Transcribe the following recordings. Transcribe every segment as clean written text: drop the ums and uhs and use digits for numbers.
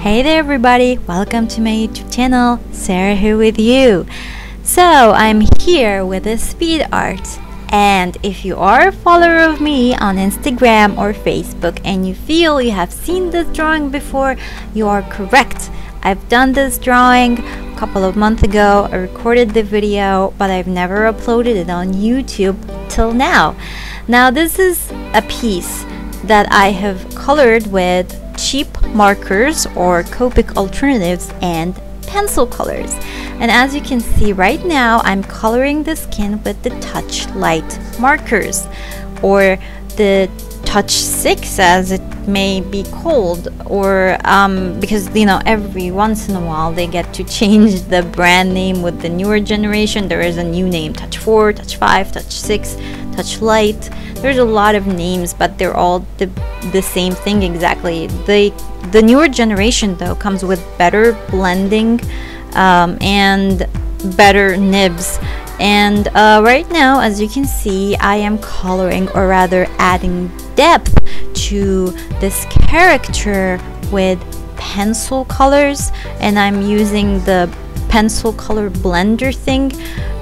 Hey there everybody, welcome to my YouTube channel. Sarah here with you. So I'm here with a speed art, and if you are a follower of me on Instagram or Facebook and you feel you have seen this drawing before, you are correct. I've done this drawing a couple of months ago. I recorded the video, but I've never uploaded it on YouTube till now. Now this is a piece that I have colored with cheap markers or Copic alternatives and pencil colors. And as you can see right now, I'm coloring the skin with the TOUCHLIIT markers, or the Touch 6 as it may be called, or because every once in a while they get to change the brand name with the newer generation. There is a new name: Touch 4, Touch 5, Touch 6, TOUCHLIIT. There's a lot of names, but they're all the same thing exactly. The newer generation though comes with better blending and better nibs. And right now, as you can see, I am coloring, or rather adding depth to this character with pencil colors, and I'm using the pencil color blender thing,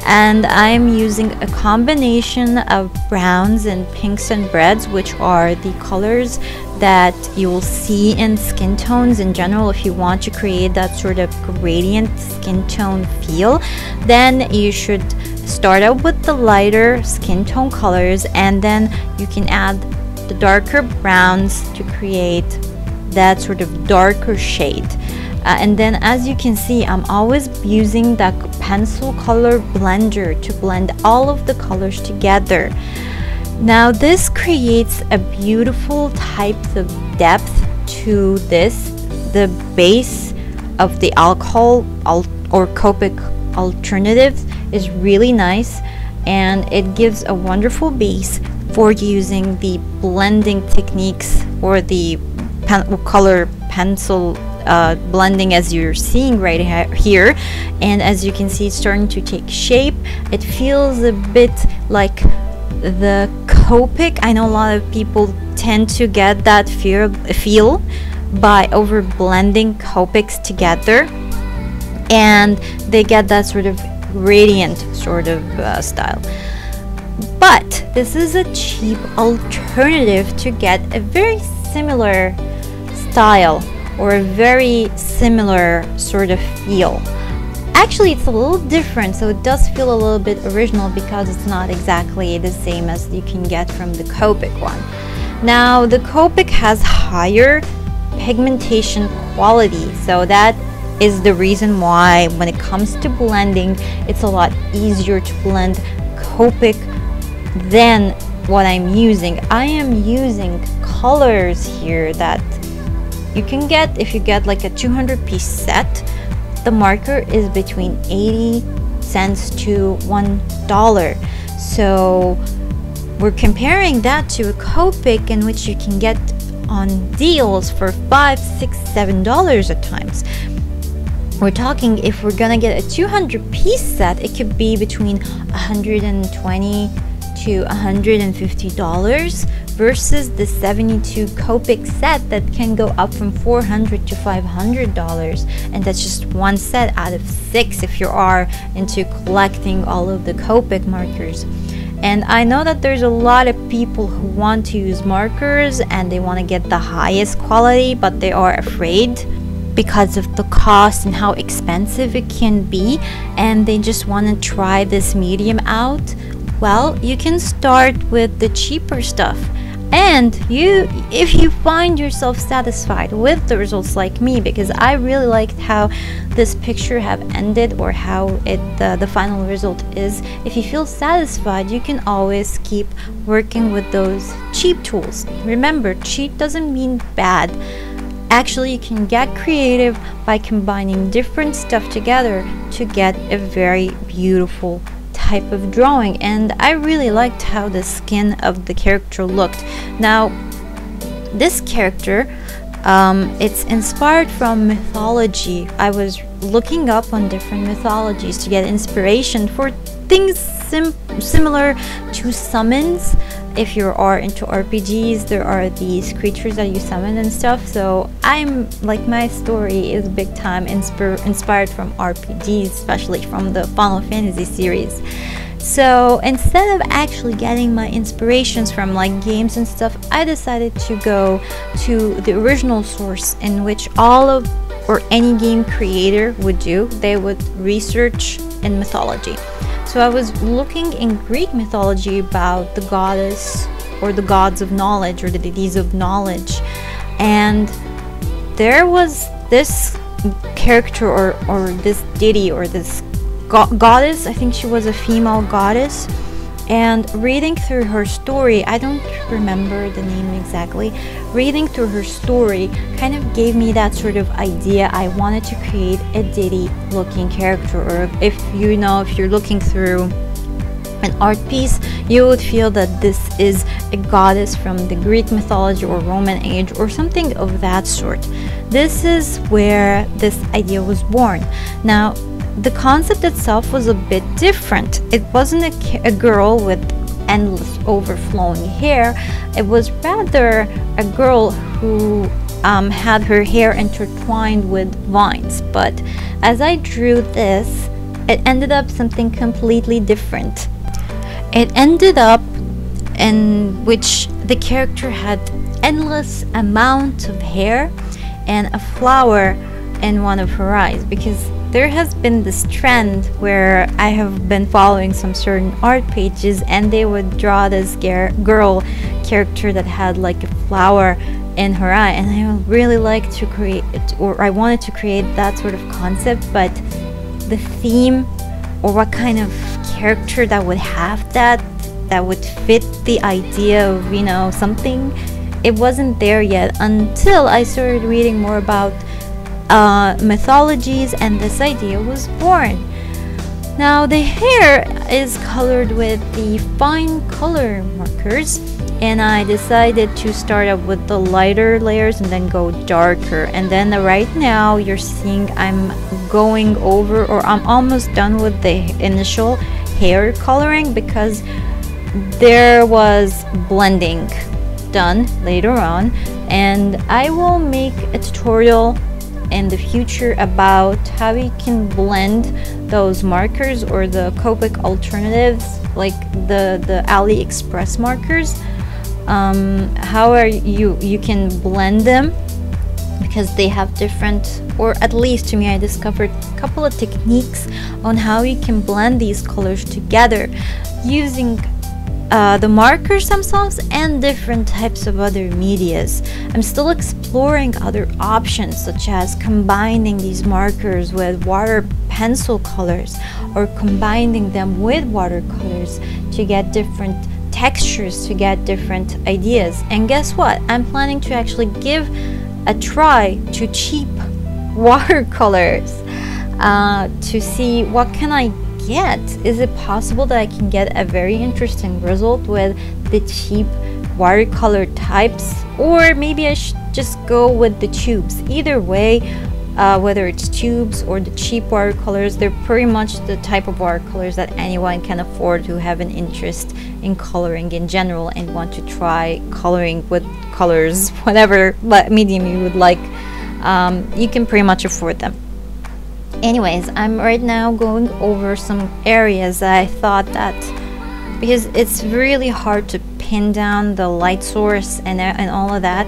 and I'm using a combination of browns and pinks and reds, which are the colors that you will see in skin tones in general. If you want to create that sort of gradient skin tone feel, then you should start out with the lighter skin tone colors, and then you can add the darker browns to create that sort of darker shade. And then as you can see, I'm always using that pencil color blender to blend all of the colors together. Now this creates a beautiful type of depth to this. The base of the alcohol or Copic alternatives is really nice, and it gives a wonderful base for using the blending techniques or the color pencil blending, as you're seeing right here. And as you can see, it's starting to take shape. It feels a bit like the Copic. I know a lot of people tend to get that feel by over blending Copics together, and they get that sort of gradient sort of style. But this is a cheap alternative to get a very similar style or a very similar sort of feel. Actually, it's a little different, so it does feel a little bit original because it's not exactly the same as you can get from the Copic one. Now the Copic has higher pigmentation quality, so that is the reason why when it comes to blending, it's a lot easier to blend Copic than what I'm using. I am using colors here that you can get if you get like a 200-piece set. The marker is between 80 cents to $1. So we're comparing that to a Copic, in which you can get on deals for $5, $6, $7 at times. We're talking, if we're gonna get a 200-piece set, it could be between $120 to $150 versus the 72 Copic set that can go up from $400 to $500, and that's just one set out of 6 if you are into collecting all of the Copic markers. And I know that there's a lot of people who want to use markers and they want to get the highest quality, but they are afraid because of the cost and how expensive it can be, and they just want to try this medium out. Well, you can start with the cheaper stuff, and if you find yourself satisfied with the results like me, because I really liked how this picture have ended, or how the final result is, if you feel satisfied, you can always keep working with those cheap tools. Remember, cheap doesn't mean bad. Actually, you can get creative by combining different stuff together to get a very beautiful type of drawing. And I really liked how the skin of the character looked. Now this character, it's inspired from mythology. I was looking up on different mythologies to get inspiration for things similar to summons if you are into RPGs, there are these creatures that you summon and stuff. So I'm like, my story is big time inspired from RPGs, especially from the Final Fantasy series. So instead of actually getting my inspirations from like games and stuff, I decided to go to the original source, in which all of or any game creator would do. They would research in mythology. So I was looking in Greek mythology about the goddess or the gods of knowledge, or the deities of knowledge, and there was this character or this deity or this goddess. I think she was a female goddess, and reading through her story, I don't remember the name exactly, reading through her story kind of gave me that sort of idea. I wanted to create a deity looking character, or if you're looking through an art piece, you would feel that this is a goddess from the Greek mythology or Roman age or something of that sort. This is where this idea was born. Now, the concept itself was a bit different. It wasn't a girl with endless overflowing hair. It was rather a girl who had her hair intertwined with vines. But as I drew this, it ended up something completely different. It ended up in which the character had endless amount of hair and a flower in one of her eyes, because there has been this trend where I have been following some certain art pages, and they would draw this girl character that had like a flower in her eye, and I would really like to create it, or I wanted to create that sort of concept, but the theme or what kind of character that would have that would fit the idea of something, it wasn't there yet until I started reading more about mythologies, and this idea was born. Now the hair is colored with the Finecolour markers, and I decided to start up with the lighter layers and then go darker, and then right now you're seeing I'm going over, or I'm almost done with the initial hair coloring, because there was blending done later on, and I will make a tutorial in the future about how you can blend those markers or the Copic alternatives, like the AliExpress markers. How are you can blend them, because they have different, or at least to me, I discovered a couple of techniques on how you can blend these colors together using the markers themselves and different types of other medias. I'm still exploring other options, such as combining these markers with water pencil colors, or combining them with watercolors to get different textures, to get different ideas. And guess what? I'm planning to actually give a try to cheap watercolors to see what can I get. Is it possible that I can get a very interesting result with the cheap watercolor types, or maybe I should just go with the tubes? Either way, whether it's tubes or the cheap watercolors, they're pretty much the type of watercolors that anyone can afford who have an interest in coloring in general and want to try coloring with colors, whatever medium you would like. You can pretty much afford them. Anyways, I'm right now going over some areas that I thought that, because it's really hard to pin down the light source and all of that,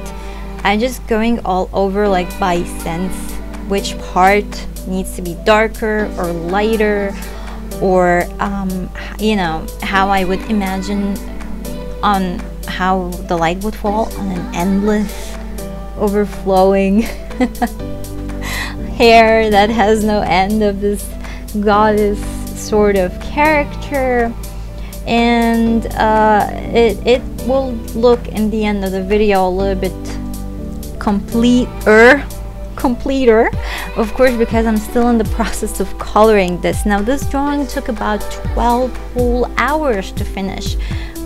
I'm just going all over, like by sense, which part needs to be darker or lighter, or how I would imagine on how the light would fall on an endless overflowing hair that has no end of this goddess sort of character. And it will look in the end of the video a little bit completer, of course, because I'm still in the process of coloring this. Now this drawing took about 12 whole hours to finish.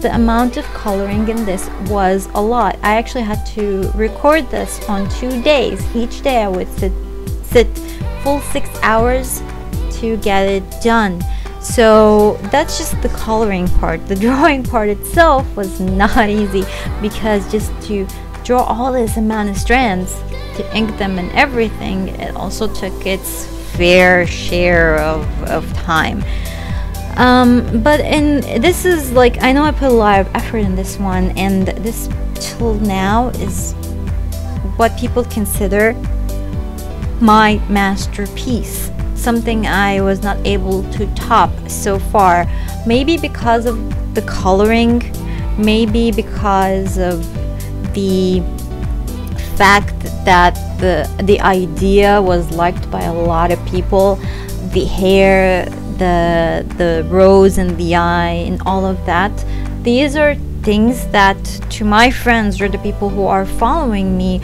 The amount of coloring in this was a lot. I actually had to record this on 2 days. Each day I would sit full 6 hours to get it done. So that's just the coloring part. The drawing part itself was not easy, because just to draw all this amount of strands, to ink them and everything, it also took its fair share of time. But this is like, I know I put a lot of effort in this one, and this till now is what people consider my masterpiece, something I was not able to top so far. Maybe because of the coloring, maybe because of the fact that the idea was liked by a lot of people, the hair, the rose in the eye, and all of that. These are things that, to my friends or the people who are following me,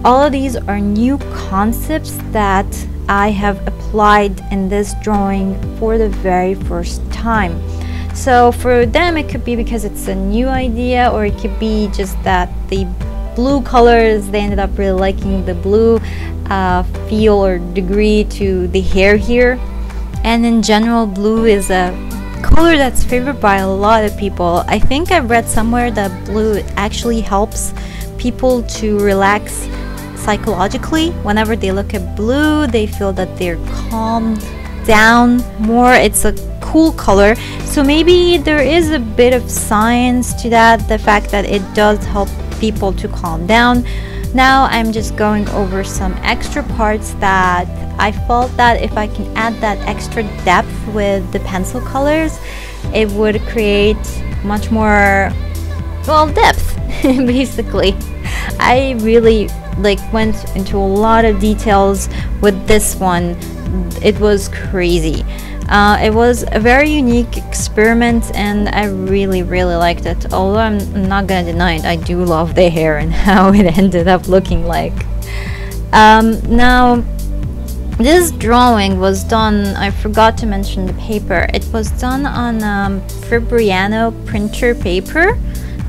all of these are new concepts that I have applied in this drawing for the very first time. So for them, it could be because it's a new idea, or it could be just that the blue colors, they ended up really liking the blue feel or degree to the hair here. And in general, blue is a color that's favored by a lot of people. I think I've read somewhere that blue actually helps people to relax psychologically. Whenever they look at blue, they feel that they're calmed down more. It's a cool color, so maybe there is a bit of science to that, the fact that it does help people to calm down. Now I'm just going over some extra parts that I felt that if I can add that extra depth with the pencil colors, it would create much more, well, depth basically. I really went into a lot of details with this one. It was crazy. It was a very unique experiment, and I really liked it. Although I'm not gonna deny it, I do love the hair and how it ended up looking like. Now this drawing was done, I forgot to mention the paper. It was done on Fabriano printer paper,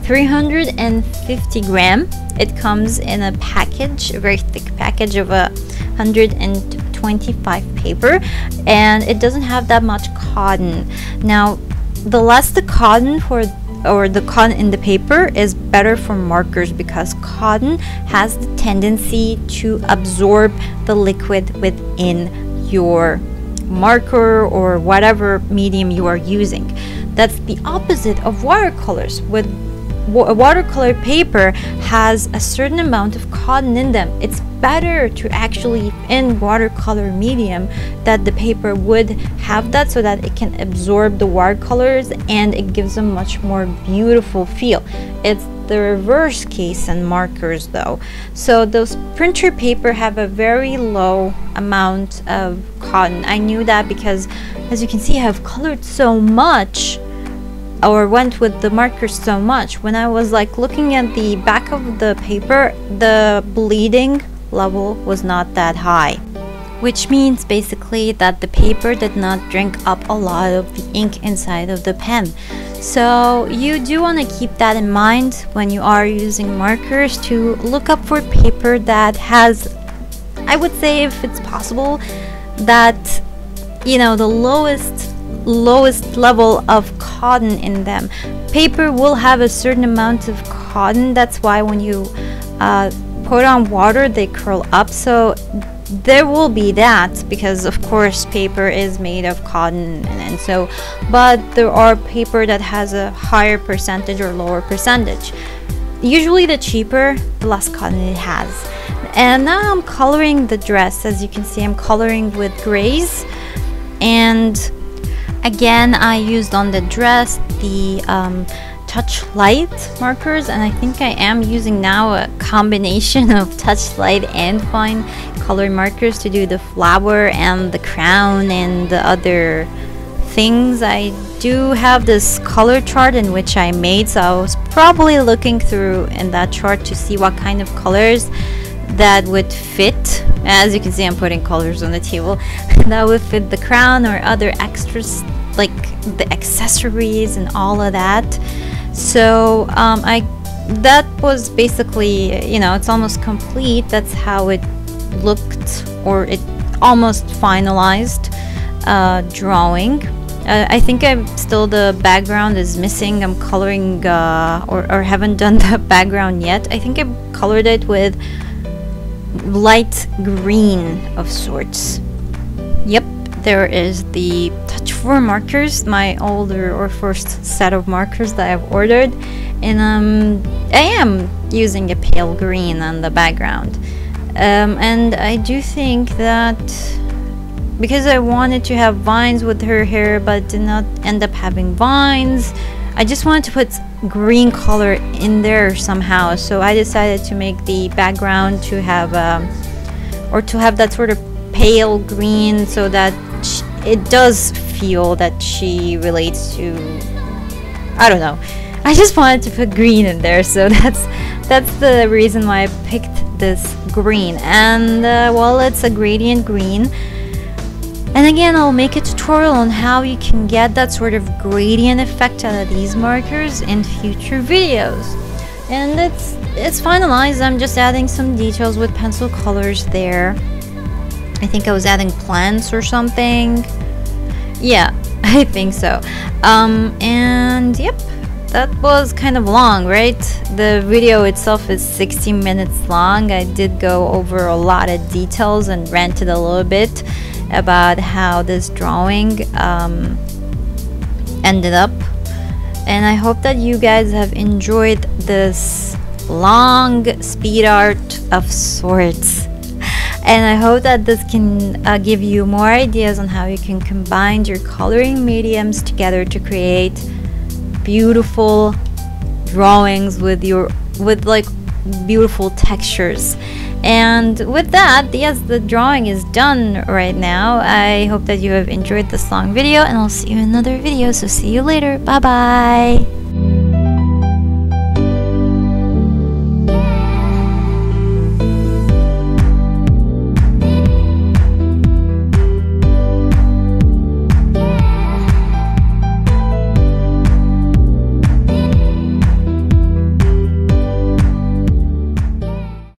350 gram. It comes in a package, a very thick package of 125 paper, and it doesn't have that much cotton. Now, the less the cotton the cotton in the paper is better for markers, because cotton has the tendency to absorb the liquid within your marker or whatever medium you are using. That's the opposite of watercolors. With watercolor paper has a certain amount of cotton in them. It's better to actually, in watercolor medium, that the paper would have that, so that it can absorb the watercolors and it gives a much more beautiful feel. It's the reverse case in markers though. So those printer paper have a very low amount of cotton. I knew that because, as you can see, I've colored so much, or went with the markers so much. When I was looking at the back of the paper, the bleeding level was not that high, which means basically that the paper did not drink up a lot of the ink inside of the pen. So you do want to keep that in mind when you are using markers, to look up for paper that has, I would say, if it's possible, that, you know, the lowest level of cotton in them. Paper will have a certain amount of cotton. That's why when you put on water, they curl up. So there will be that, because of course paper is made of cotton, and so, but there are paper that has a higher percentage or lower percentage. Usually the cheaper, the less cotton it has. And now I'm coloring the dress. As you can see, I'm coloring with grays, and again, I used on the dress the TOUCHLIIT markers, and I think I am using now a combination of TOUCHLIIT and fine color markers to do the flower and the crown and the other things. I do have this color chart in which I made, so I was probably looking through in that chart to see what kind of colors that would fit. As you can see, I'm putting colors on the table that would fit the crown or other extras, like the accessories and all of that. So that was basically, you know, it's almost complete. That's how it looked, or it almost finalized drawing. I think I'm still, the background is missing. I'm coloring or haven't done the background yet. I think I colored it with light green of sorts. Yep, there is the Touch 4 markers, my older or first set of markers that I've ordered, and I am using a pale green on the background. And I do think that because I wanted to have vines with her hair but did not end up having vines, I just wanted to put green color in there somehow, so I decided to make the background to have that sort of pale green, so that it does feel that she relates to, I don't know, I just wanted to put green in there, so that's the reason why I picked this green. And well, it's a gradient green. And again, I'll make a tutorial on how you can get that sort of gradient effect out of these markers in future videos. And it's finalized. I'm just adding some details with pencil colors there. I think I was adding plants or something. Yeah, I think so. And yep, that was kind of long, right? The video itself is 60 minutes long. I did go over a lot of details and ranted a little bit about how this drawing ended up, and I hope that you guys have enjoyed this long speed art of sorts, and I hope that this can give you more ideas on how you can combine your coloring mediums together to create beautiful drawings with like beautiful textures. And with that, yes, the drawing is done right now. I hope that you have enjoyed this long video, and I'll see you in another video. So see you later. Bye bye.